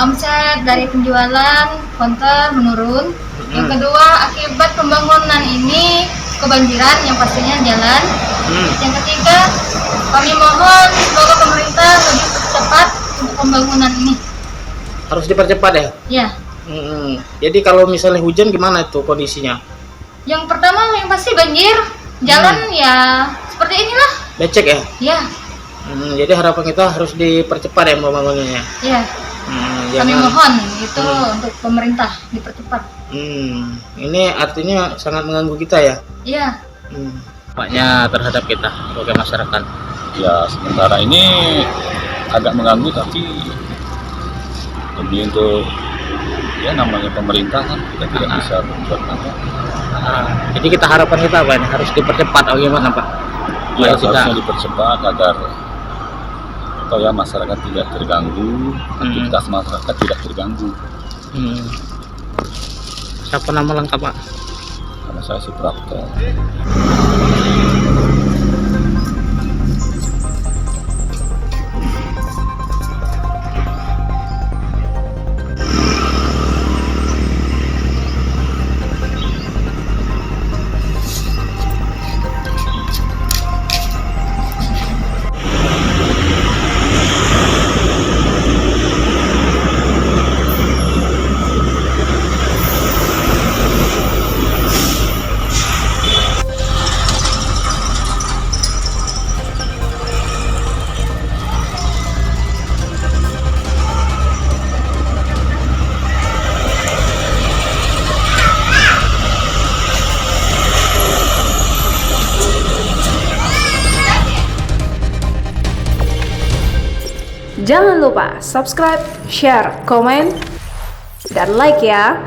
Omset dari penjualan konter menurun. Yang kedua, akibat pembangunan ini kebanjiran yang pastinya jalan. Yang ketiga, kami mohon semoga pemerintah lebih cepat untuk pembangunan ini. Harus dipercepat ya? Ya. Jadi kalau misalnya hujan gimana itu kondisinya? Yang pertama yang pasti banjir, jalan ya seperti inilah. Becek ya? Ya. Jadi harapan kita harus dipercepat ya pembangunannya. Ya. Kami mohon itu untuk pemerintah dipercepat. Ini artinya sangat mengganggu kita ya? Iya. Dampaknya terhadap kita sebagai masyarakat. Ya sementara ini agak mengganggu, tapi lebih untuk ya namanya pemerintah kan kita tidak bisa berbuat apa. Jadi kita harapan kita apa ini? Harus dipercepat atau gimana Pak? Ya harusnya dipercepat agar ya masyarakat tidak terganggu, aktivitas masyarakat tidak terganggu. Siapa nama lengkap Pak? Karena saya Suprapto. Jangan lupa subscribe, share, komen, dan like ya.